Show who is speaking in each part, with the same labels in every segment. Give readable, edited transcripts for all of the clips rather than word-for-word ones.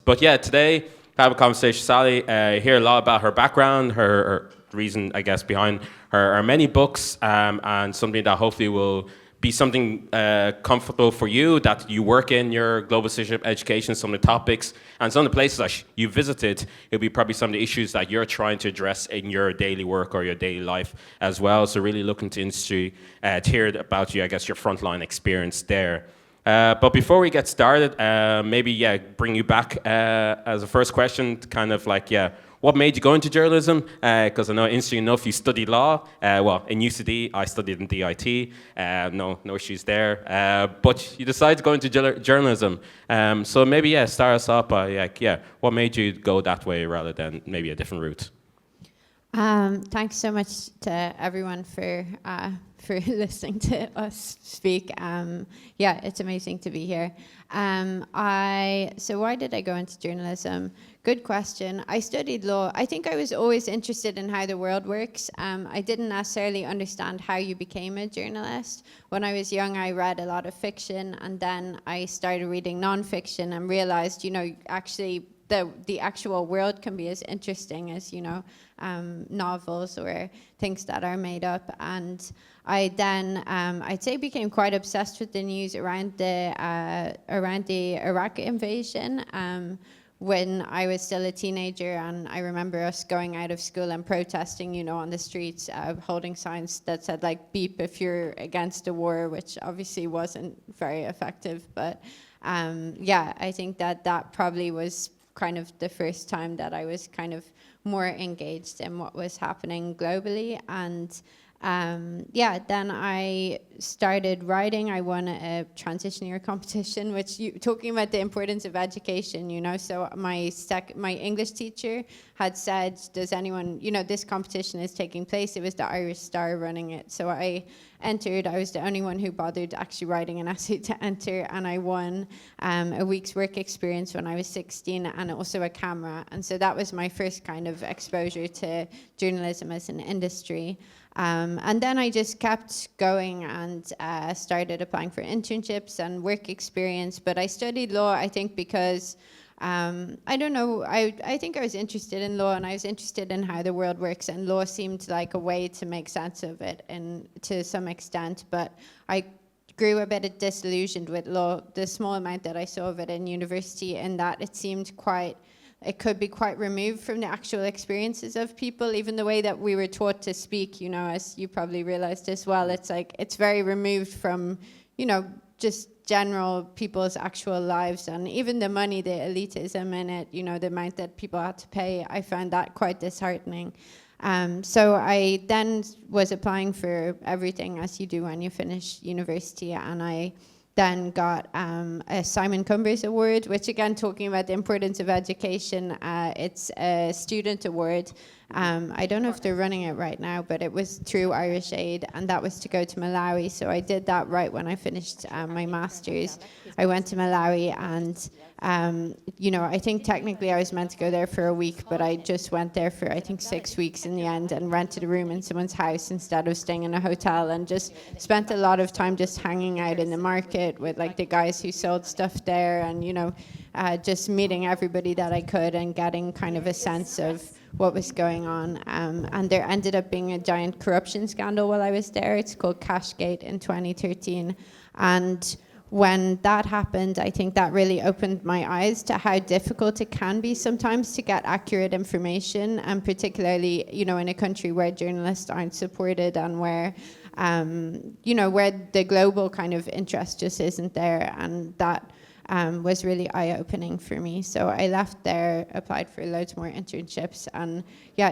Speaker 1: But yeah, today I have a conversation with Sally. Hear a lot about her background, her reason, I guess, behind her many books, and something that hopefully will be something comfortable for you, that you work in your global citizenship education, some of the topics, and some of the places that you visited. It'll be probably some of the issues that you're trying to address in your daily work or your daily life as well. So really looking to industry to hear about you, I guess, your frontline experience there. But before we get started, maybe, bring you back as a first question, kind of like, what made you go into journalism? Because I know, interesting enough, you studied law. Well, in UCD, I studied in DIT. No issues there. But you decided to go into journalism. So maybe, start us off by, what made you go that way rather than maybe a different route?
Speaker 2: Thanks so much to everyone for listening to us speak. It's amazing to be here. So why did I go into journalism? Good question. I studied law. I think I was always interested in how the world works. I didn't necessarily understand how you became a journalist. When I was young, I read a lot of fiction, and then I started reading nonfiction and realized, actually the actual world can be as interesting as, novels or things that are made up. And I then, I'd say, became quite obsessed with the news around the Iraq invasion when I was still a teenager. And I remember us going out of school and protesting, on the streets, holding signs that said, like, beep if you're against the war, which obviously wasn't very effective. But I think that probably was kind of the first time that I was kind of more engaged in what was happening globally. And then I started writing. I won a transition year competition, which talking about the importance of education, so my English teacher had said, does anyone, this competition is taking place. It was the Irish Star running it. So I entered. I was the only one who bothered actually writing an essay to enter, and I won a week's work experience when I was 16 and also a camera. And so that was my first kind of exposure to journalism as an industry. And then I just kept going and started applying for internships and work experience. But I studied law, I think, because I don't know, I think I was interested in law, and I was interested in how the world works, and law seemed like a way to make sense of it, and to some extent. But I grew a bit disillusioned with law, the small amount that I saw of it in university, in that it could be quite removed from the actual experiences of people. Even the way that we were taught to speak, as you probably realized as well, it's very removed from, just general people's actual lives, and even the money, the elitism in it, the amount that people had to pay. I found that quite disheartening. So I then was applying for everything, as you do when you finish university, and I then got a Simon Cumbers Award, which, again, talking about the importance of education, it's a student award. I don't know if they're running it right now, but it was through Irish Aid, and that was to go to Malawi. So I did that right when I finished my master's. I went to Malawi, and I think technically I was meant to go there for a week, but I just went there for, I think, 6 weeks in the end, and rented a room in someone's house instead of staying in a hotel, and just spent a lot of time just hanging out in the market with, like, the guys who sold stuff there, and just meeting everybody that I could and getting kind of a sense of what was going on. And there ended up being a giant corruption scandal while I was there. It's called Cashgate in 2013. And when that happened, I think that really opened my eyes to how difficult it can be sometimes to get accurate information, and particularly, in a country where journalists aren't supported, and where, where the global kind of interest just isn't there. And that was really eye-opening for me. So I left there, applied for loads more internships, and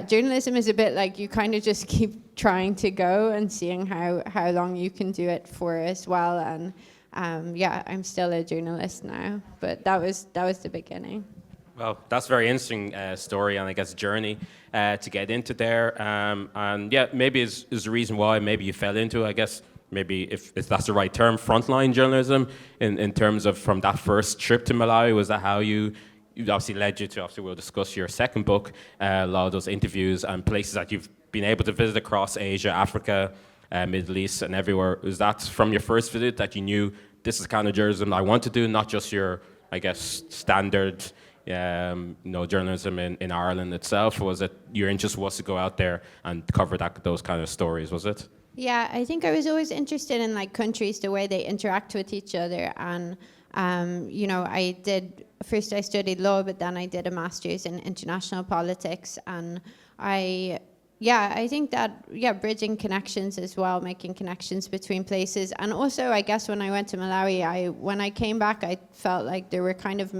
Speaker 2: journalism is a bit like you kind of just keep trying to go and seeing how long you can do it for as well. And I'm still a journalist now, but that was the beginning.
Speaker 1: Well, that's a very interesting story, and I guess journey to get into there. Maybe is the reason why maybe you fell into, I guess, maybe if that's the right term, frontline journalism, in terms of from that first trip to Malawi. Was that how you obviously led you to, obviously we'll discuss your second book, a lot of those interviews and places that you've been able to visit across Asia, Africa, Middle East, and everywhere. Was that from your first visit that you knew this is the kind of journalism I want to do, not just your, I guess, standard, journalism in Ireland itself? Was it your interest was to go out there and cover those kind of stories? Was it?
Speaker 2: Yeah, I think I was always interested in like countries, the way they interact with each other, and I studied law, but then I did a master's in international politics, and I think that bridging connections as well, making connections between places, and also I guess when I went to Malawi, when I came back, I felt like there were kind of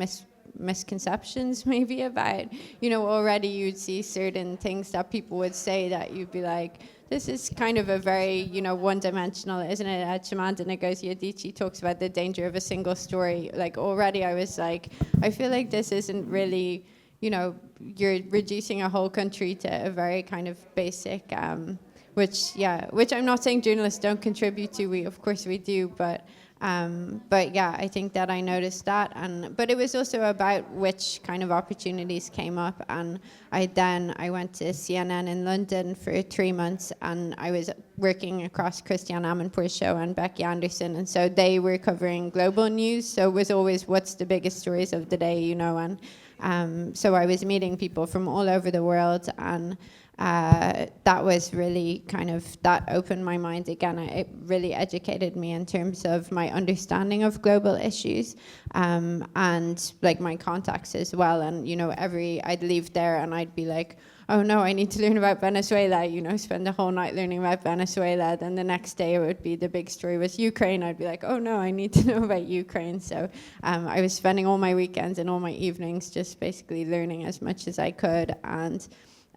Speaker 2: misconceptions maybe about, already you'd see certain things that people would say that you'd be like, this is kind of a very, one-dimensional, isn't it? Chimamanda Ngozi Adichie talks about the danger of a single story. Like already I was like, I feel like this isn't really, you're reducing a whole country to a very kind of basic, which I'm not saying journalists don't contribute to. Of course we do, but I think that I noticed that, but it was also about which kind of opportunities came up, and I went to CNN in London for 3 months, and I was working across Christiane Amanpour's show and Becky Anderson, and so they were covering global news, so it was always what's the biggest stories of the day, and so I was meeting people from all over the world, and that was really that opened my mind again. It really educated me in terms of my understanding of global issues, and like my contacts as well. And I'd leave there and I'd be like, oh no, I need to learn about Venezuela. Spend the whole night learning about Venezuela. Then the next day it would be the big story was Ukraine. I'd be like, oh no, I need to know about Ukraine. So I was spending all my weekends and all my evenings just basically learning as much as I could. And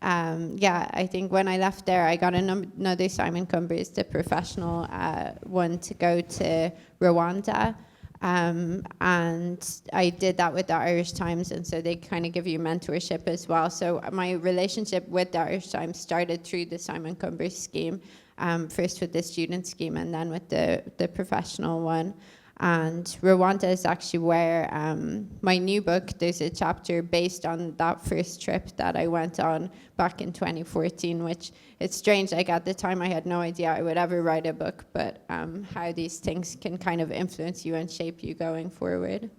Speaker 2: I think when I left there, I got another Simon Cumbers, the professional one, to go to Rwanda. And I did that with the Irish Times, and so they kind of give you mentorship as well. So my relationship with the Irish Times started through the Simon Cumbers scheme, first with the student scheme and then with the professional one. And Rwanda is actually where my new book, there's a chapter based on that first trip that I went on back in 2014, which it's strange, like at the time I had no idea I would ever write a book, but how these things can kind of influence you and shape you going forward.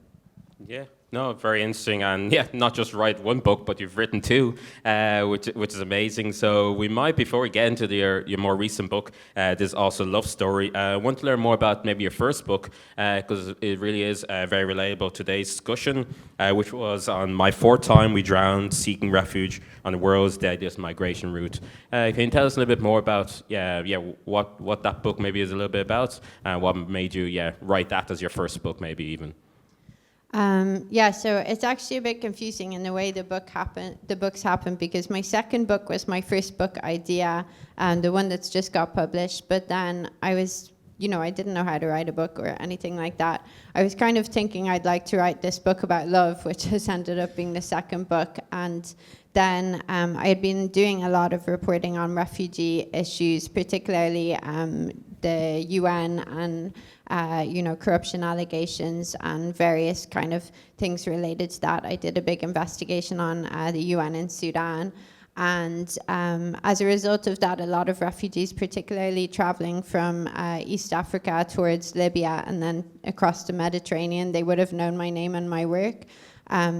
Speaker 1: Yeah, no, very interesting, and not just write one book, but you've written two, which is amazing. So we might, before we get into your more recent book, there's also Love Story. I want to learn more about maybe your first book, because it really is very relatable to today's discussion, which was on My Fourth Time We Drowned, Seeking Refuge on the World's Deadliest Migration Route. Can you tell us a little bit more about what that book maybe is a little bit about, and what made you write that as your first book, maybe even?
Speaker 2: So it's actually a bit confusing in the way the books happen, because my second book was my first book idea, the one that's just got published. But then I was, I didn't know how to write a book or anything like that. I was kind of thinking I'd like to write this book about love, which has ended up being the second book. And then I had been doing a lot of reporting on refugee issues, particularly the UN and corruption allegations and various kind of things related to that. I did a big investigation on the UN in Sudan. And as a result of that, a lot of refugees, particularly traveling from East Africa towards Libya and then across the Mediterranean, they would have known my name and my work.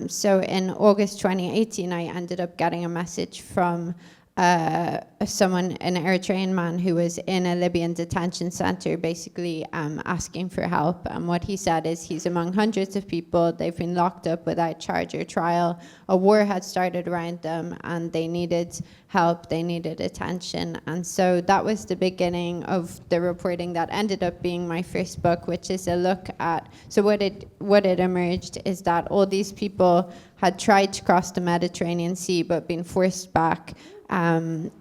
Speaker 2: So in August 2018, I ended up getting a message from an Eritrean man who was in a Libyan detention center, basically asking for help. And what he said is he's among hundreds of people. They've been locked up without charge or trial. A war had started around them, and they needed help. They needed attention. And so that was the beginning of the reporting that ended up being my first book, which is a look at. So what it emerged is that all these people had tried to cross the Mediterranean Sea but been forced back. And,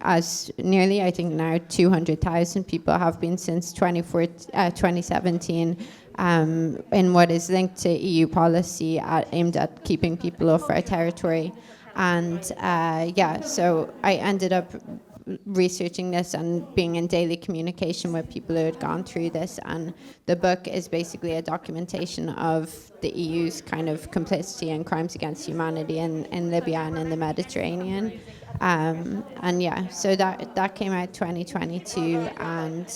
Speaker 2: as nearly, I think now 200,000 people have been since 2017 in what is linked to EU policy aimed at keeping people off our territory. And so I ended up researching this and being in daily communication with people who had gone through this, and the book is basically a documentation of the EU's kind of complicity in crimes against humanity in Libya and in the Mediterranean. So that came out 2022, and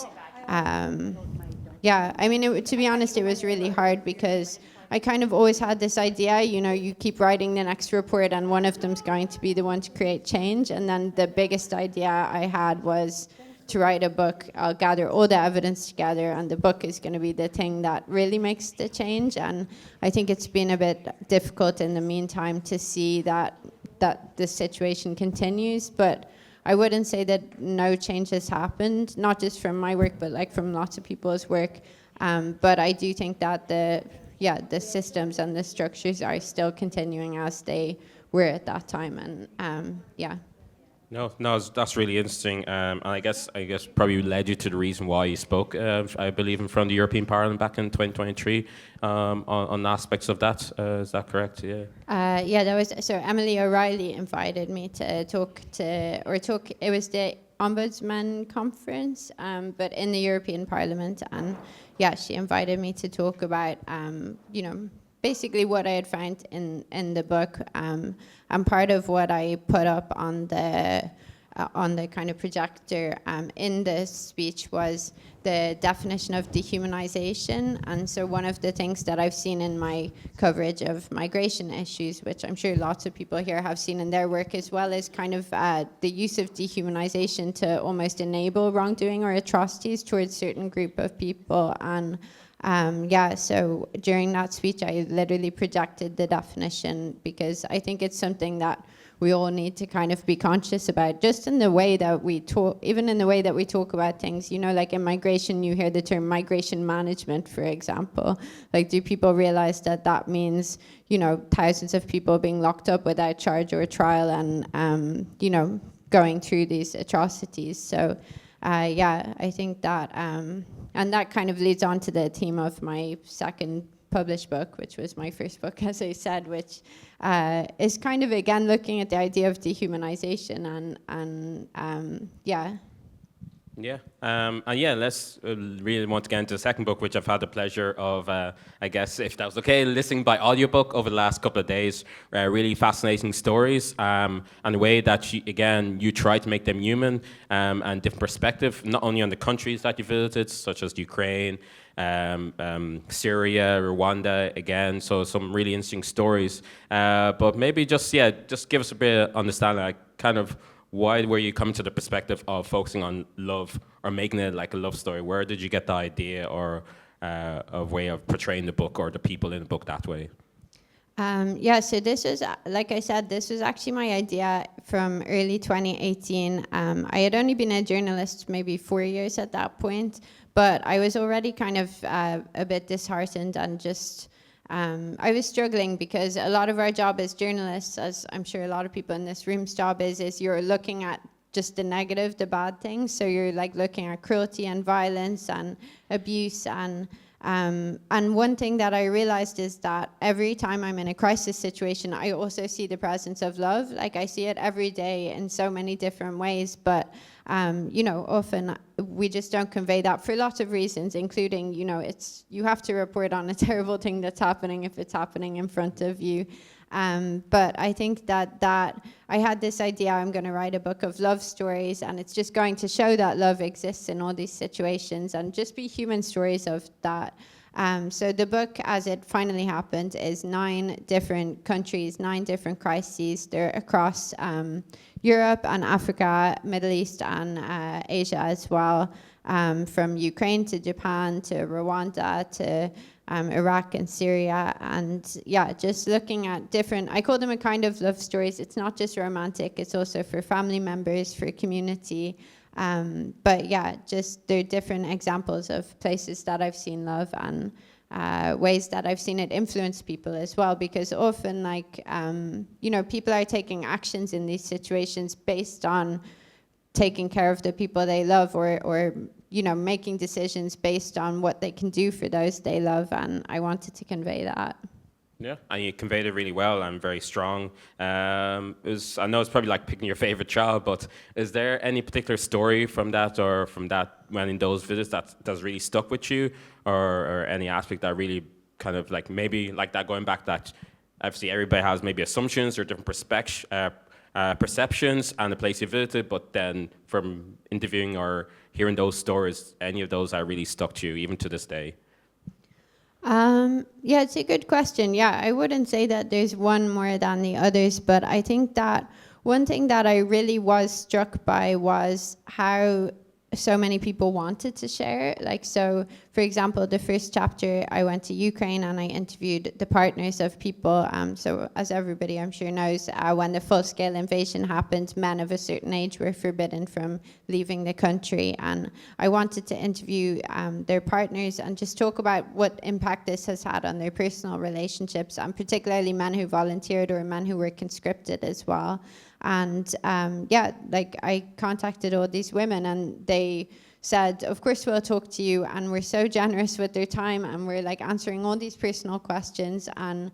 Speaker 2: to be honest, it was really hard because I kind of always had this idea, you keep writing the next report and one of them's going to be the one to create change. And then the biggest idea I had was to write a book. I'll gather all the evidence together and the book is going to be the thing that really makes the change. And I think it's been a bit difficult in the meantime to see that the situation continues. But I wouldn't say that no change has happened, not just from my work, but like from lots of people's work. But I do think that the systems and the structures are still continuing as they were at that time. And
Speaker 1: No, that's really interesting, and I guess probably led you to the reason why you spoke. I believe in front of the European Parliament back in 2023 on aspects of that. Is that correct? Yeah.
Speaker 2: That was so. Emily O'Reilly invited me to talk. It was the Ombudsman conference, but in the European Parliament, and she invited me to talk about basically what I had found in the book, and part of what I put up on the kind of projector in the speech was the definition of dehumanization. And so one of the things that I've seen in my coverage of migration issues, which I'm sure lots of people here have seen in their work as well, is kind of the use of dehumanization to almost enable wrongdoing or atrocities towards certain group of people. And so during that speech, I literally projected the definition because I think it's something that we all need to kind of be conscious about, just in the way that we talk, even in the way that we talk about things. Like in migration, you hear the term migration management, for example. Like, do people realize that means, thousands of people being locked up without charge or trial and, going through these atrocities? So, I think that, and that kind of leads on to the theme of my second published book, which was my first book, as I said, which is kind of, again, looking at the idea of dehumanization and.
Speaker 1: Let's really want to get into the second book, which I've had the pleasure of, I guess, if that was okay, listening by audiobook over the last couple of days. Really fascinating stories, and the way that you try to make them human, and different perspective, not only on the countries that you visited, such as Ukraine, Syria, Rwanda, again, so some really interesting stories. But maybe just give us a bit of understanding, like, kind of, why were you coming to the perspective of focusing on love or making it like a love story? Where did you get the idea or a way of portraying the book or the people in the book that way?
Speaker 2: So this was, like I said, this was actually my idea from early 2018. I had only been a journalist maybe 4 years at that point, but I was already kind of a bit disheartened and just... I was struggling because a lot of our job as journalists, as I'm sure a lot of people in this room's job is you're looking at just the negative, the bad things. So you're like looking at cruelty and violence and abuse. And one thing that I realized is that every time I'm in a crisis situation, I also see the presence of love. Like, I see it every day in so many different ways, but often we just don't convey that for lots of reasons, including, you have to report on a terrible thing that's happening if it's happening in front of you. But I think that I had this idea, I'm going to write a book of love stories, and it's just going to show that love exists in all these situations and just be human stories of that. So the book, as it finally happened, is 9 different countries, 9 different crises. They're across Europe and Africa, Middle East and Asia as well, from Ukraine to Japan to Rwanda to Iraq and Syria. And just looking at different, I call them a kind of love stories. It's not just romantic, it's also for family members, for community. Just they're different examples of places that I've seen love and ways that I've seen it influence people as well, because often, people are taking actions in these situations based on taking care of the people they love or making decisions based on what they can do for those they love, and I wanted to convey that.
Speaker 1: Yeah, and you conveyed it really well and very strong. I know it's probably like picking your favorite child, but is there any particular story from that or from that when in those visits that's really stuck with you, or any aspect that really kind of like maybe like that going back, that obviously everybody has maybe assumptions or different perceptions and the place you visited, but then from interviewing or hearing those stories, any of those are really stuck to you even to this day?
Speaker 2: Yeah, it's a good question. Yeah, I wouldn't say that there's one more than the others, but I think that one thing that I really was struck by was how so many people wanted to share. Like, so for example, the first chapter, I went to Ukraine and I interviewed the partners of people. So as everybody I'm sure knows, when the full-scale invasion happened, men of a certain age were forbidden from leaving the country. And I wanted to interview their partners and just talk about what impact this has had on their personal relationships, and particularly men who volunteered or men who were conscripted as well. And yeah, like I contacted all these women and they said, of course we'll talk to you, and we're so generous with their time and we're like answering all these personal questions. And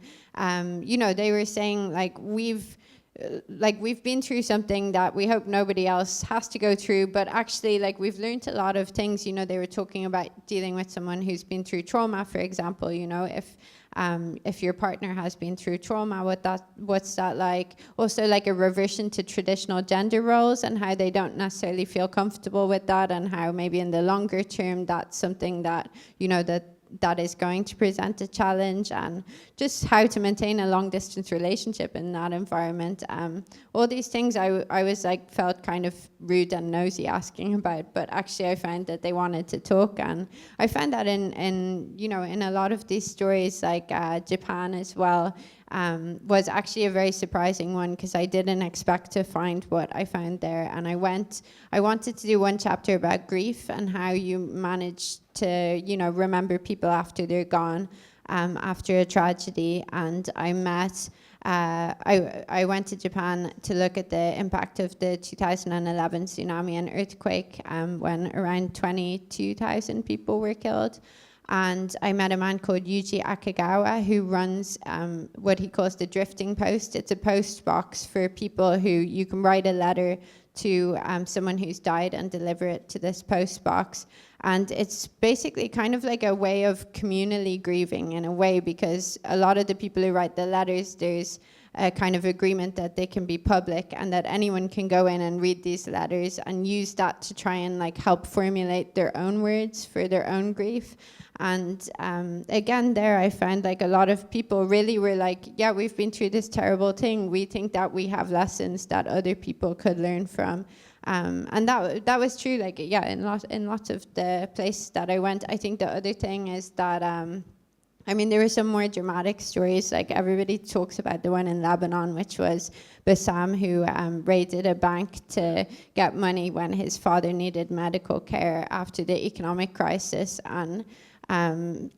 Speaker 2: you know, they were saying like we've been through something that we hope nobody else has to go through, but actually like we've learned a lot of things. You know, they were talking about dealing with someone who's been through trauma, for example. You know, if your partner has been through trauma, what's that like? Also like a reversion to traditional gender roles and how they don't necessarily feel comfortable with that, and how maybe in the longer term that's something that, you know, that is going to present a challenge, and just how to maintain a long distance relationship in that environment. All these things I was like felt kind of rude and nosy asking about, but actually I found that they wanted to talk. And I found that in you know, in a lot of these stories, like Japan as well, was actually a very surprising one, because I didn't expect to find what I found there. And I wanted to do one chapter about grief and how you manage to, you know, remember people after they're gone, after a tragedy. And I met I went to Japan to look at the impact of the 2011 tsunami and earthquake, when around 22,000 people were killed. And I met a man called Yuji Akagawa, who runs what he calls the drifting post. It's a post box for people who you can write a letter to someone who's died and deliver it to this post box. And it's basically kind of like a way of communally grieving in a way, because a lot of the people who write the letters, there's a kind of agreement that they can be public and that anyone can go in and read these letters and use that to try and like help formulate their own words for their own grief. And again, there I found like a lot of people really were like, yeah, we've been through this terrible thing. We think that we have lessons that other people could learn from. And that was true, like, yeah, in lots of the places that I went. I think the other thing is that, I mean, there were some more dramatic stories. Like everybody talks about the one in Lebanon, which was Bassam, who raided a bank to get money when his father needed medical care after the economic crisis. And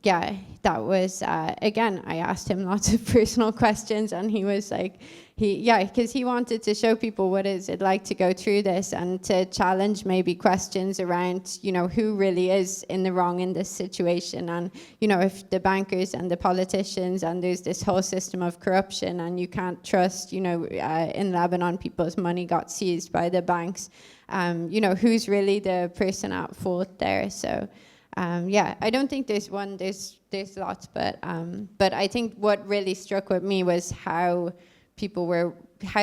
Speaker 2: yeah, that was, again, I asked him lots of personal questions, and he was like, because he wanted to show people what is it like to go through this, and to challenge maybe questions around, you know, who really is in the wrong in this situation. And, you know, if the bankers and the politicians, and there's this whole system of corruption, and you can't trust, you know, in Lebanon, people's money got seized by the banks. You know, who's really the person at fault there? So, yeah, I don't think there's one, there's lots, but I think what really struck with me was how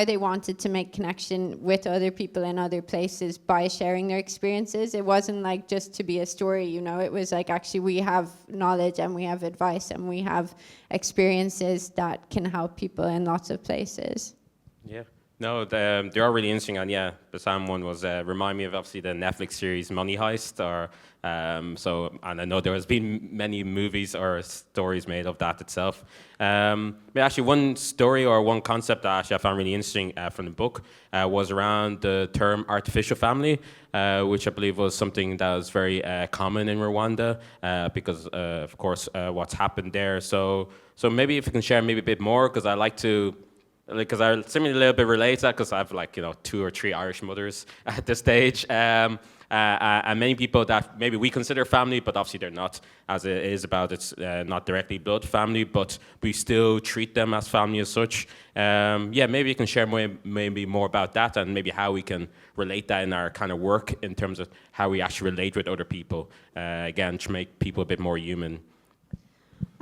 Speaker 2: they wanted to make connection with other people in other places by sharing their experiences. It wasn't like just to be a story, you know, it was like, actually we have knowledge and we have advice and we have experiences that can help people in lots of places.
Speaker 1: Yeah. No, they are really interesting, and yeah, the Sam one was remind me of obviously the Netflix series Money Heist, and I know there has been many movies or stories made of that itself. But actually, one story or one concept that actually I found really interesting from the book was around the term artificial family, which I believe was something that was very common in Rwanda because, of course, what's happened there. So maybe if you can share maybe a bit more, because I like to. Because I similarly a little bit relate to that, because I have 2 or 3 Irish mothers at this stage, and many people that maybe we consider family, but obviously they're not, as it is about it's not directly blood family, but we still treat them as family as such. Yeah, maybe you can share maybe more about that, and maybe how we can relate that in our kind of work in terms of how we actually relate with other people, again, to make people a bit more human.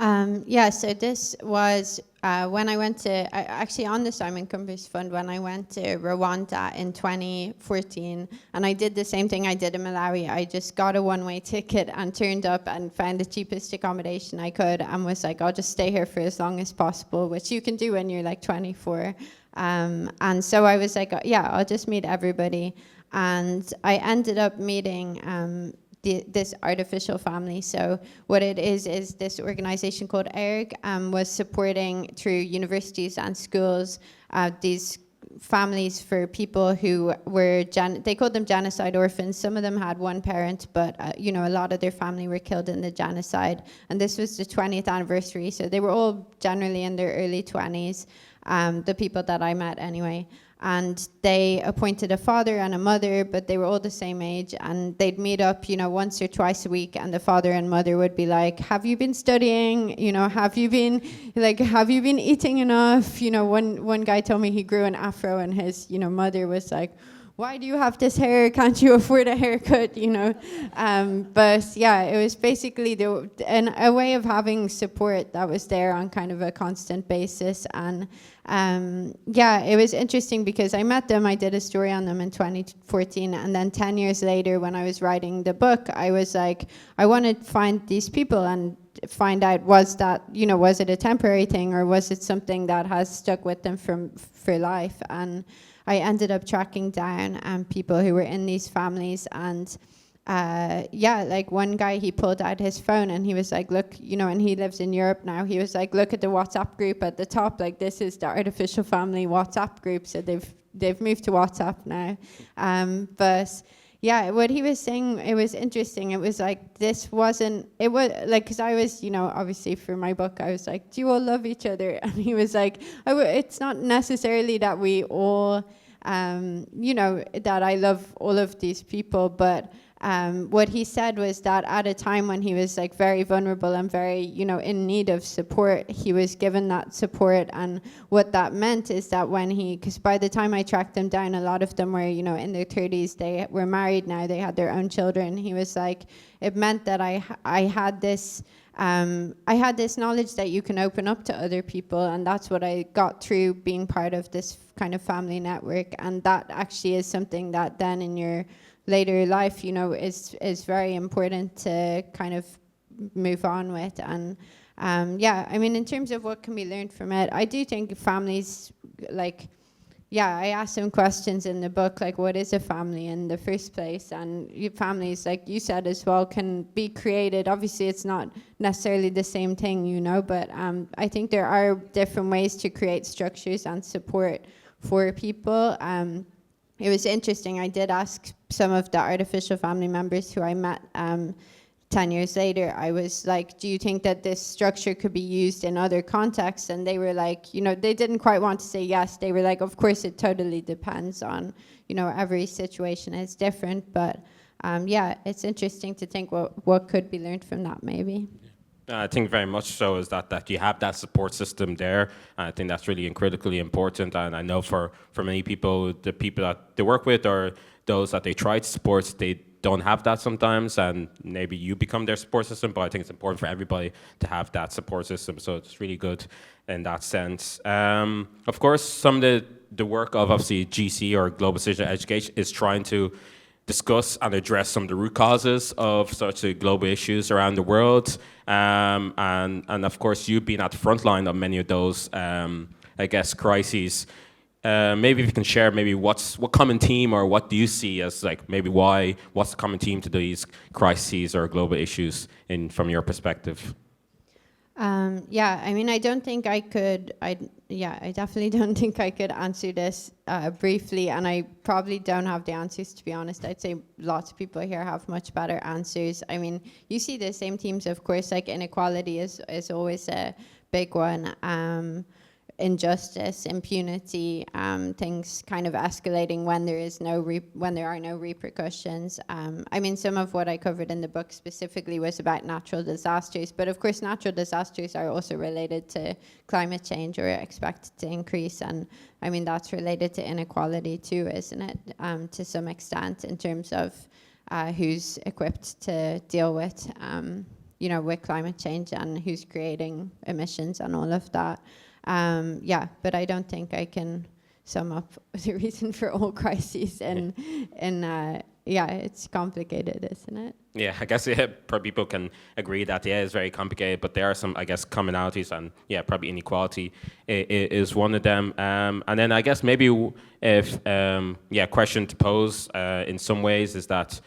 Speaker 2: Yeah, so this was when I went to, actually on the Simon Cumbers Fund, when I went to Rwanda in 2014, and I did the same thing I did in Malawi. I just got a one-way ticket and turned up and found the cheapest accommodation I could and was like, I'll just stay here for as long as possible, which you can do when you're like 24. And so I was like, yeah, I'll just meet everybody. And I ended up meeting this artificial family. So what it is this organization called ERG was supporting through universities and schools these families for people who were, they called them genocide orphans. Some of them had one parent, but you know, a lot of their family were killed in the genocide. And this was the 20th anniversary, so they were all generally in their early 20s, the people that I met anyway. And they appointed a father and a mother, but they were all the same age, and they'd meet up, you know, once or twice a week, and the father and mother would be like, have you been studying? You know, have you been eating enough? You know, one guy told me he grew an afro, and his, you know, mother was like, why do you have this hair? Can't you afford a haircut? You know, but yeah, it was basically a way of having support that was there on kind of a constant basis. And yeah, it was interesting because I met them. I did a story on them in 2014, and then 10 years later, when I was writing the book, I was like, I want to find these people and find out, was it a temporary thing, or was it something that has stuck with them for life? And I ended up tracking down people who were in these families, and yeah, like one guy, he pulled out his phone and he was like, look, you know, and he lives in Europe now. He was like, look at the WhatsApp group at the top. Like, this is the artificial family WhatsApp group. So they've moved to WhatsApp now. But yeah, what he was saying, it was interesting. It was like, it was like, because I was, you know, obviously for my book, I was like, do you all love each other? And he was like, it's not necessarily that we all, you know, that I love all of these people, but what he said was that at a time when he was like very vulnerable and very, you know, in need of support, he was given that support. And what that meant is that because by the time I tracked them down, a lot of them were, you know, in their 30s, they were married now, they had their own children. He was like, it meant that I had this knowledge that you can open up to other people, and that's what I got through being part of this kind of family network. And that actually is something that then in your later life, you know, is very important to kind of move on with. And yeah, I mean, in terms of what can be learned from it, I do think families, like, yeah, I asked some questions in the book, like, what is a family in the first place? And families, like you said as well, can be created. Obviously, it's not necessarily the same thing, you know, but I think there are different ways to create structures and support for people. It was interesting. I did ask some of the artificial family members who I met 10 years later, I was like, do you think that this structure could be used in other contexts? And they were like, you know, they didn't quite want to say yes. They were like, of course, it totally depends on, you know, every situation is different. But yeah, it's interesting to think what could be learned from that maybe.
Speaker 1: I think very much so is that you have that support system there. I think that's really critically important. And I know for many people, the people that they work with or those that they try to support, they don't have that sometimes, and maybe you become their support system, but I think it's important for everybody to have that support system, so it's really good in that sense. Of course, some of the work of obviously GC or Global Citizen Education is trying to discuss and address some of the root causes of such global issues around the world, and of course you've been at the front line of many of those, I guess, crises. Maybe if you can share maybe what common theme or what do you see as like maybe what's the common theme to these crises or global issues from your perspective?
Speaker 2: Yeah, I mean, I definitely don't think I could answer this briefly, and I probably don't have the answers, to be honest. I'd say lots of people here have much better answers. I mean, you see the same themes, of course, like inequality is always a big one. Injustice, impunity, things kind of escalating when there are no repercussions. I mean, some of what I covered in the book specifically was about natural disasters, but of course natural disasters are also related to climate change or expected to increase, and I mean that's related to inequality too, isn't it? To some extent, in terms of who's equipped to deal with with climate change and who's creating emissions and all of that. But I don't think I can sum up the reason for all crises it's complicated, isn't it?
Speaker 1: Yeah, I guess probably people can agree that it's very complicated, but there are some, I guess, commonalities, and probably inequality is one of them. And then I guess maybe if question to pose in some ways is that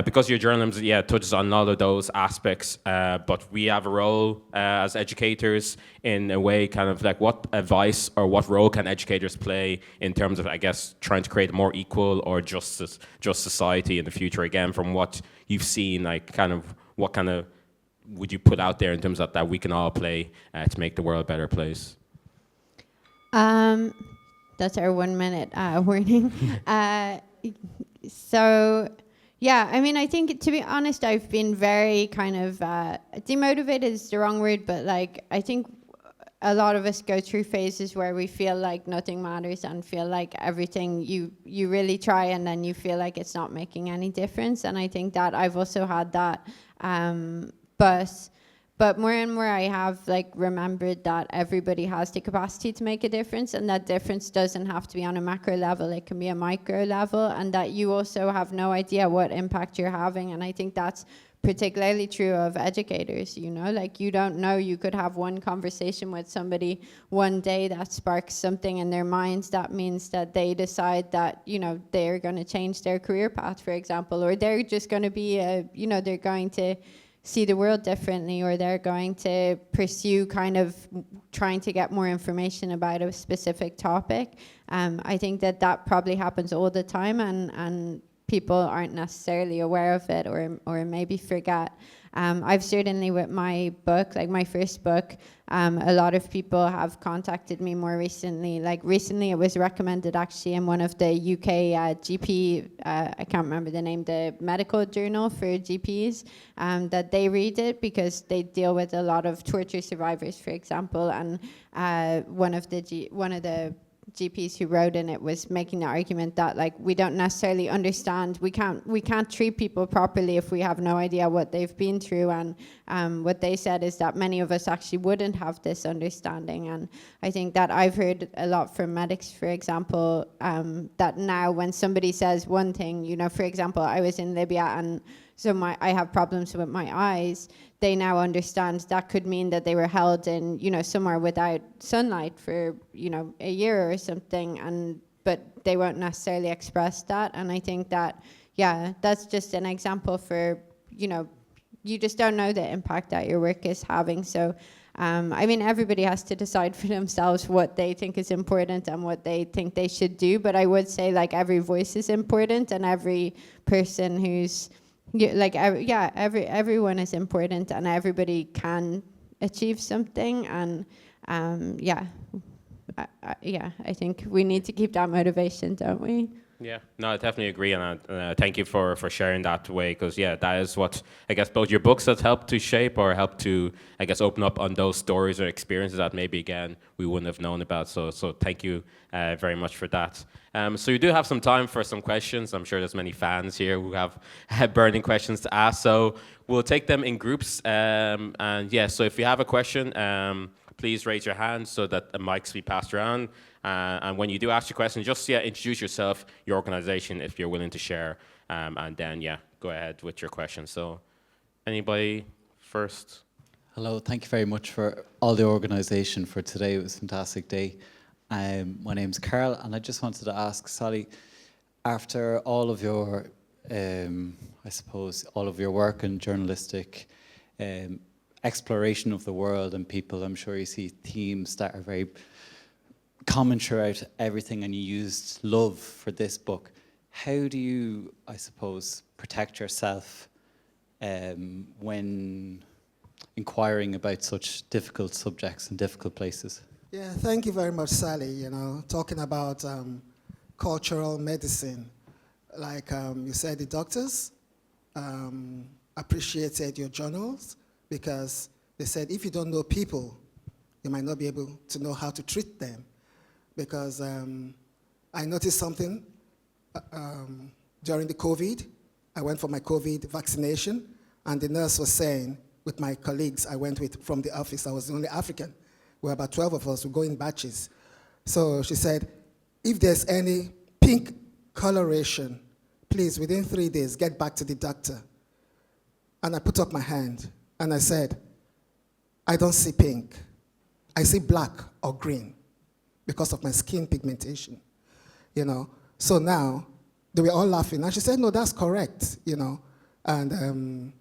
Speaker 1: because your journalism touches on a lot of those aspects, but we have a role as educators in a way, kind of like what advice or what role can educators play in terms of, I guess, trying to create a more equal or just society in the future, again, from what you've seen, like kind of what kind of would you put out there in terms of that we can all play to make the world a better place?
Speaker 2: That's our 1 minute warning. I think, to be honest, I've been very kind of demotivated is the wrong word, but like I think a lot of us go through phases where we feel like nothing matters and feel like everything you really try and then you feel like it's not making any difference. And I think that I've also had that, but more and more I have like remembered that everybody has the capacity to make a difference, and that difference doesn't have to be on a macro level, it can be a micro level, and that you also have no idea what impact you're having. And I think that's particularly true of educators, like you don't know, you could have one conversation with somebody one day that sparks something in their minds that means that they decide that, they're going to change their career path, for example, or they're just going to be, they're going to see the world differently, or they're going to pursue kind of trying to get more information about a specific topic. I think that probably happens all the time, and people aren't necessarily aware of it, or maybe forget. I've certainly, with my book, like my first book, a lot of people have contacted me more recently. Like recently it was recommended actually in one of the UK GP, I can't remember the name, the medical journal for GPs, that they read it because they deal with a lot of torture survivors, for example. And one of the GPs who wrote in it was making the argument that like we don't necessarily understand, we can't treat people properly if we have no idea what they've been through. And what they said is that many of us actually wouldn't have this understanding. And I think that I've heard a lot from medics, for example, that now when somebody says one thing, for example, I was in Libya and so I have problems with my eyes, they now understand that could mean that they were held in, somewhere without sunlight for, a year or something, but they won't necessarily express that. And I think that, that's just an example for, you just don't know the impact that your work is having. So, everybody has to decide for themselves what they think is important and what they think they should do. But I would say like every voice is important, and every person who's, everyone is important, and everybody can achieve something. And I think we need to keep that motivation, don't we?
Speaker 1: Yeah, no, I definitely agree, and thank you for sharing that way, because that is what I guess both your books have helped to shape or help to, I guess, open up on those stories or experiences that maybe again we wouldn't have known about. So thank you very much for that. So you do have some time for some questions. I'm sure there's many fans here who have burning questions to ask. So we'll take them in groups, so if you have a question, please raise your hand so that the mics be passed around. And when you do ask your question, just introduce yourself, your organization, if you're willing to share, and then go ahead with your question. So, anybody first?
Speaker 3: Hello, thank you very much for all the organization for today. It was a fantastic day. My name's Carl, and I just wanted to ask Sally, after all of your, all of your work and journalistic exploration of the world and people, I'm sure you see themes that are very common throughout everything, and you used love for this book. How do you, protect yourself when inquiring about such difficult subjects and difficult places?
Speaker 4: Yeah, thank you very much, Sally. Talking about cultural medicine, like you said, the doctors appreciated your journals because they said if you don't know people, you might not be able to know how to treat them. Because I noticed something during the COVID. I went for my COVID vaccination, and the nurse was saying, with my colleagues I went with from the office. I was the only African. We were about 12 of us. We go in batches. So she said, if there's any pink coloration, please, within 3 days, get back to the doctor. And I put up my hand, and I said, I don't see pink. I see black or green because of my skin pigmentation, you know. So now, they were all laughing. And she said, no, that's correct, you know. And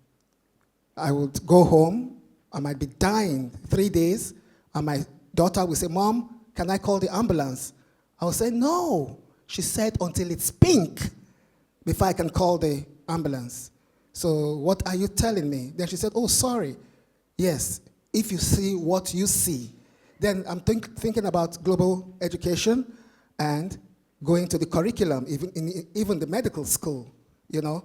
Speaker 4: I would go home. I might be dying 3 days. And my daughter would say, Mom, can I call the ambulance? I would say, no. She said, until it's pink before I can call the ambulance. So what are you telling me? Then she said, oh, sorry. Yes, if you see what you see. Then I'm thinking about global education and going to the curriculum, even the medical school, you know.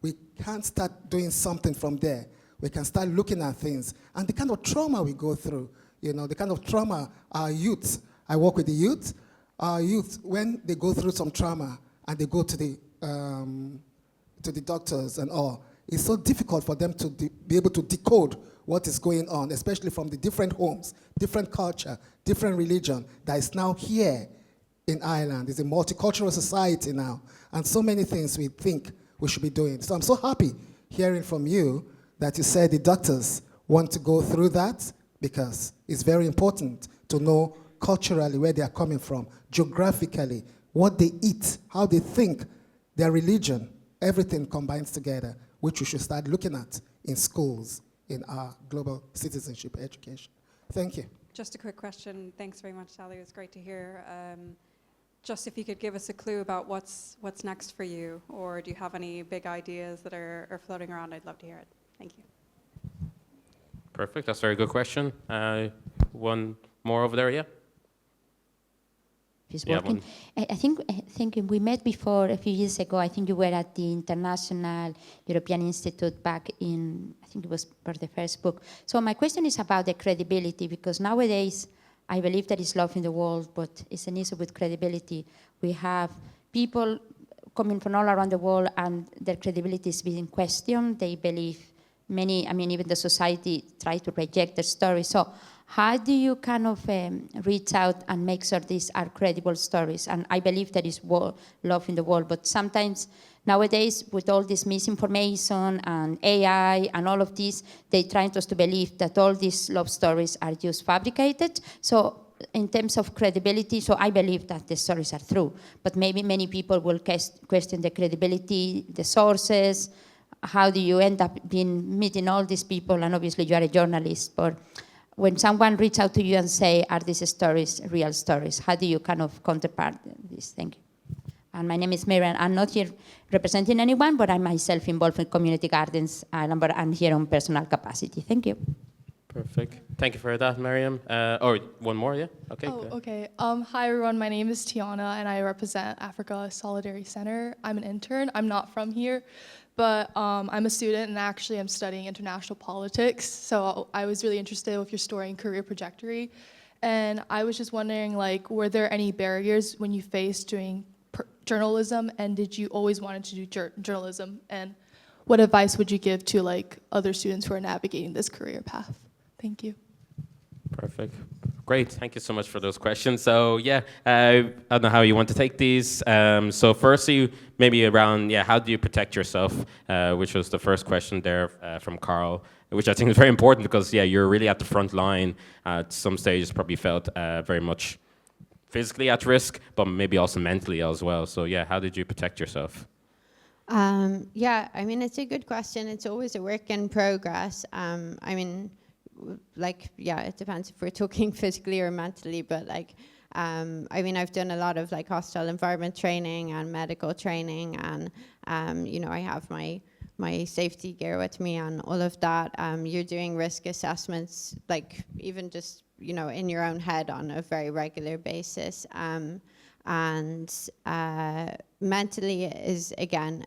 Speaker 4: We can't start doing something from there. We can start looking at things. And the kind of trauma we go through, you know, the kind of trauma our youth, I work with the youth, our youth, when they go through some trauma and they go to the doctors and all, it's so difficult for them to be able to decode what is going on, especially from the different homes, different culture, different religion that is now here in Ireland. It's a multicultural society now, and so many things we think we should be doing. So I'm so happy hearing from you that you said the doctors want to go through that, because it's very important to know culturally where they are coming from, geographically, what they eat, how they think, their religion, everything combines together, which we should start looking at in schools, in our global citizenship education. Thank you.
Speaker 5: Just a quick question. Thanks very much, Sally. It was great to hear. Just if you could give us a clue about what's next for you, or do you have any big ideas that are floating around? I'd love to hear it. Thank you.
Speaker 1: Perfect. That's a very good question. One more over there, yeah?
Speaker 6: Is working. I think we met before a few years ago. I think you were at the International European Institute back in, I think it was for the first book. So my question is about the credibility, because nowadays I believe there is love in the world, but it's an issue with credibility. We have people coming from all around the world and their credibility is being questioned. They believe even the society try to reject their story. So how do you kind of reach out and make sure these are credible stories? And I believe there is love in the world, but sometimes nowadays with all this misinformation and AI and all of this, they trying us to believe that all these love stories are just fabricated. So in terms of credibility, so I believe that the stories are true, but maybe many people will question the credibility, the sources. How do you end up meeting all these people? And obviously you are a journalist, but when someone reaches out to you and say, are these stories real stories? How do you kind of counterpart this? Thank you. And my name is Miriam. I'm not here representing anyone, but I'm myself involved in Community Gardens Ireland, but I'm here on personal capacity. Thank you.
Speaker 1: Perfect. Thank you for that, Miriam. Or one more, yeah? Okay.
Speaker 7: Oh, okay. Hi, everyone. My name is Tiana, and I represent Africa Solidarity Center. I'm an intern. I'm not from here, but I'm a student, and actually I'm studying international politics. So I was really interested with your story and career trajectory. And I was just wondering, were there any barriers when you faced doing journalism, and did you always wanted to do journalism? And what advice would you give to other students who are navigating this career path? Thank you.
Speaker 1: Perfect. Great. Thank you so much for those questions. So yeah, I don't know how you want to take these. So firstly, maybe around, how do you protect yourself? Which was the first question there from Carl, which I think is very important because, you're really at the front line. At some stages probably felt very much physically at risk, but maybe also mentally as well. So how did you protect yourself?
Speaker 2: It's a good question. It's always a work in progress. It depends if we're talking physically or mentally, but I've done a lot of hostile environment training and medical training, and I have my safety gear with me and all of that. You're doing risk assessments, even just in your own head on a very regular basis, and mentally is again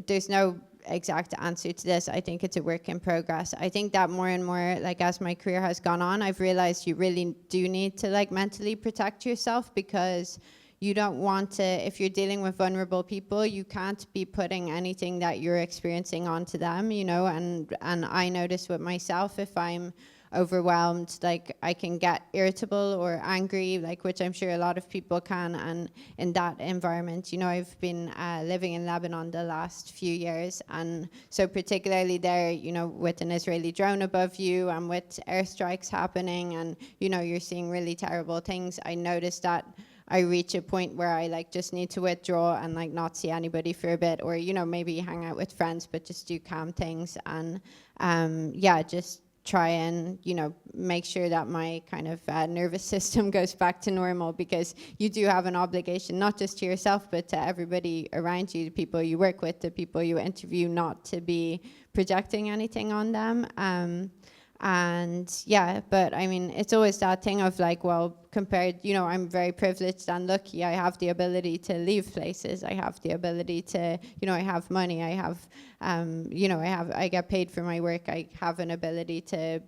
Speaker 2: there's no exact answer to this. I think it's a work in progress. I think that more and more, as my career has gone on, I've realized you really do need to mentally protect yourself, because you don't want to, if you're dealing with vulnerable people, you can't be putting anything that you're experiencing onto them, you know, and I notice with myself, if I'm overwhelmed, like I can get irritable or angry, like, which I'm sure a lot of people can, and in that environment, you know, I've been living in Lebanon the last few years, and so particularly there, you know, with an Israeli drone above you and with airstrikes happening, and you know, you're seeing really terrible things, I noticed that I reach a point where I like just need to withdraw and like not see anybody for a bit, or you know, maybe hang out with friends, but just do calm things, and yeah, just try and, you know, make sure that my kind of nervous system goes back to normal, because you do have an obligation, not just to yourself, but to everybody around you, the people you work with, the people you interview, not to be projecting anything on them. And yeah, but I mean, it's always that thing of like, well, compared, you know, I'm very privileged and lucky. I have the ability to leave places. I have the ability to, you know, I have money. I have, you know, I get paid for my work. I have an ability to,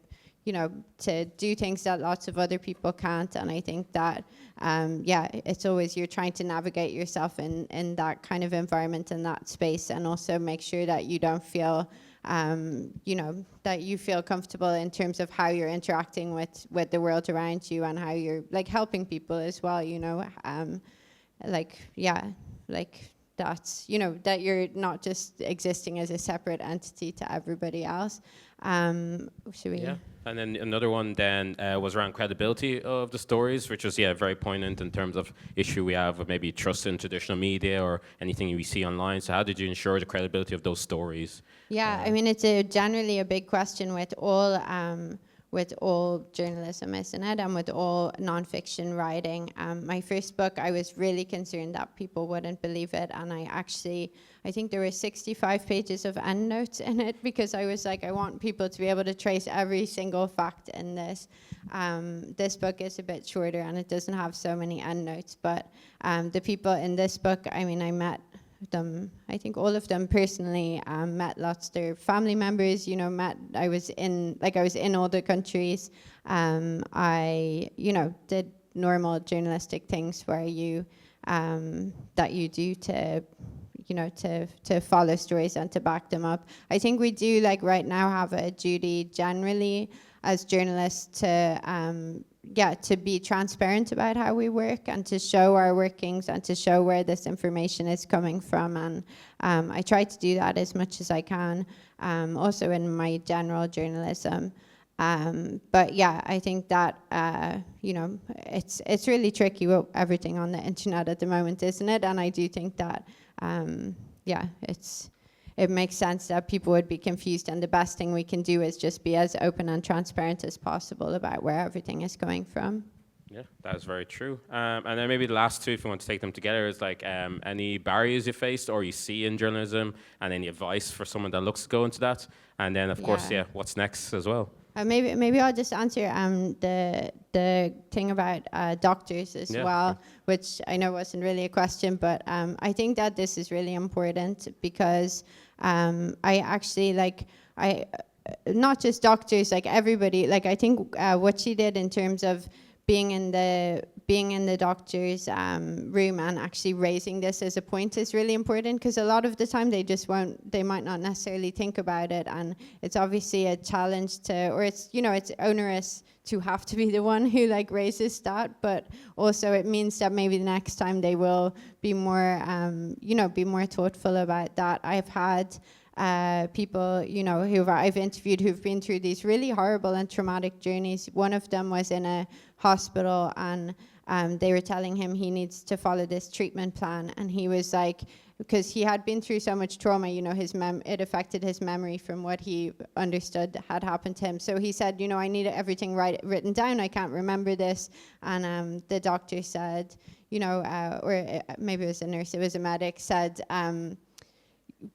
Speaker 2: you know, to do things that lots of other people can't. And I think that, yeah, it's always, you're trying to navigate yourself in that kind of environment and that space, and also make sure that you don't feel, you know, that you feel comfortable in terms of how you're interacting with the world around you, and how you're like helping people as well, you know, like, yeah, like that's, you know, that you're not just existing as a separate entity to everybody else. Should we?
Speaker 1: Yeah. And then another one then was around credibility of the stories, which was, yeah, very poignant in terms of issue we have with maybe trust in traditional media or anything we see online. So how did you ensure the credibility of those stories?
Speaker 2: Yeah, I mean, it's generally a big question with all journalism, isn't it? And with all nonfiction writing. My first book, I was really concerned that people wouldn't believe it. And I think there were 65 pages of endnotes in it, because I was like, I want people to be able to trace every single fact in this. This book is a bit shorter and it doesn't have so many endnotes. But the people in this book, I mean, I met them, I think all of them personally, met lots of their family members, you know, I was in all the countries. I, you know, did normal journalistic things where you, that you do to, you know, to follow stories and to back them up. I think we do, like right now, have a duty generally as journalists to, yeah, to be transparent about how we work and to show our workings and to show where this information is coming from. And I try to do that as much as I can, also in my general journalism. But yeah, I think that, you know, it's really tricky with everything on the internet at the moment, isn't it? And I do think that, yeah, it makes sense that people would be confused, and the best thing we can do is just be as open and transparent as possible about where everything is going from.
Speaker 1: Yeah, that's very true. And then maybe the last two, if you want to take them together, is like any barriers you faced or you see in journalism, and any advice for someone that looks to go into that. And then, of course, yeah, what's next as well.
Speaker 2: Maybe I'll just answer the thing about doctors as well, which I know wasn't really a question, but I think that this is really important, because I actually not just doctors, like everybody, like I think what she did in terms of being in the doctor's room and actually raising this as a point is really important, because a lot of the time they might not necessarily think about it, and it's obviously a challenge or it's, you know, it's onerous to have to be the one who like raises that, but also it means that maybe the next time they will be more, you know, be more thoughtful about that. I've had people, you know, who I've interviewed who've been through these really horrible and traumatic journeys. One of them was in a hospital, and they were telling him he needs to follow this treatment plan, and he was like, because he had been through so much trauma, you know, it affected his memory from what he understood had happened to him. So he said, you know, I need everything written down. I can't remember this. And the doctor said, you know, or maybe it was a nurse, it was a medic, said,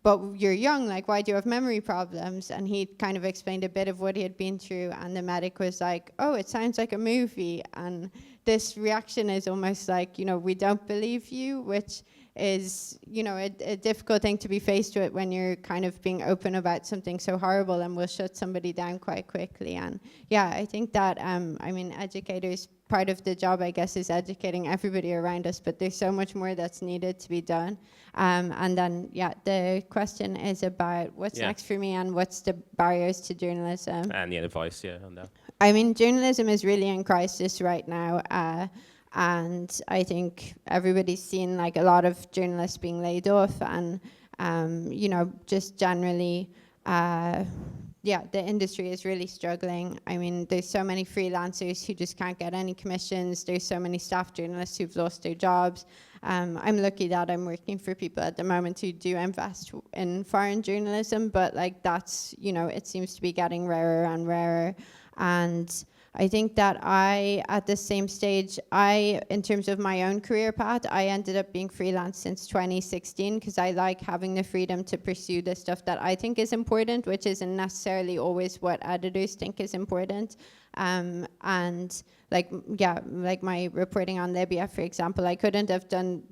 Speaker 2: but you're young, like, why do you have memory problems? And he kind of explained a bit of what he had been through, and the medic was like, oh, it sounds like a movie. And this reaction is almost like, you know, we don't believe you, which is, you know, a difficult thing to be faced with when you're kind of being open about something so horrible, and will shut somebody down quite quickly. And yeah, I think that, I mean, educators part of the job, I guess, is educating everybody around us, but there's so much more that's needed to be done. And then, yeah, the question is about what's next for me and what's the barriers to journalism.
Speaker 1: And the advice, on that.
Speaker 2: I mean, journalism is really in crisis right now. And I think everybody's seen like a lot of journalists being laid off and, you know, just generally, the industry is really struggling. I mean, there's so many freelancers who just can't get any commissions. There's so many staff journalists who've lost their jobs. I'm lucky that I'm working for people at the moment who do invest in foreign journalism, but like that's, you know, it seems to be getting rarer and rarer. And I think that at the same stage, in terms of my own career path, I ended up being freelance since 2016 because I like having the freedom to pursue the stuff that I think is important, which isn't necessarily always what editors think is important. And like my reporting on Libya, for example, I couldn't have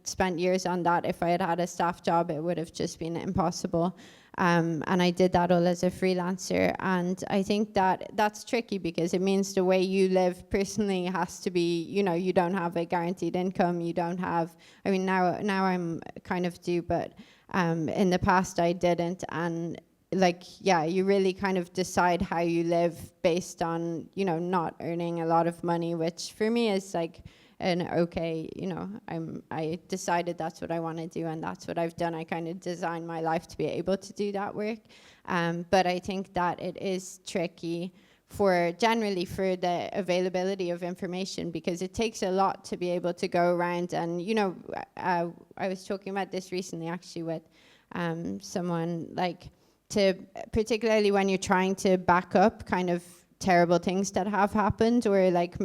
Speaker 2: spent years on that if I had had a staff job. It would have just been impossible. And I did that all as a freelancer. And I think that that's tricky because it means the way you live personally has to be, you know, you don't have a guaranteed income. You don't have, I mean, now I'm kind of due, but in the past I didn't. And like, yeah, you really kind of decide how you live based on, you know, not earning a lot of money, which for me is like, and okay, you know, I decided that's what I want to do, and that's what I've done. I kind of designed my life to be able to do that work. But I think that it is tricky generally for the availability of information, because it takes a lot to be able to go around. And, you know, I was talking about this recently actually with someone, like, particularly when you're trying to back up kind of terrible things that have happened, or like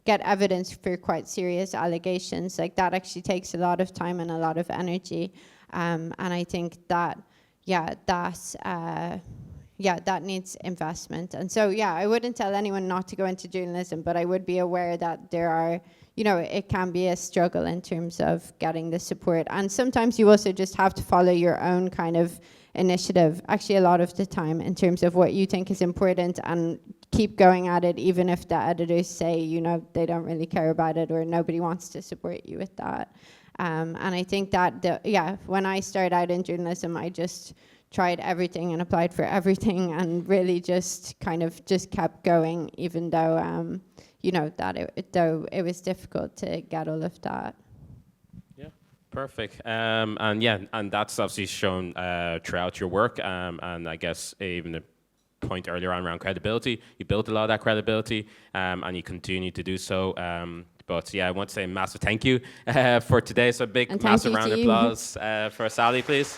Speaker 2: get evidence for quite serious allegations, like that actually takes a lot of time and a lot of energy, and I think that that needs investment. And so I wouldn't tell anyone not to go into journalism, but I would be aware that there are, you know, it can be a struggle in terms of getting the support, and sometimes you also just have to follow your own kind of initiative, actually a lot of the time, in terms of what you think is important, and keep going at it even if the editors say, you know, they don't really care about it or nobody wants to support you with that. And I think that when I started out in journalism, I just tried everything and applied for everything and really just kind of just kept going, even though you know, that it was difficult to get all of that.
Speaker 1: Perfect. And that's obviously shown throughout your work. And I guess even the point earlier on around credibility, you built a lot of that credibility, and you continue to do so. But I want to say a massive thank you for today. So a big, massive round of applause for Sally, please.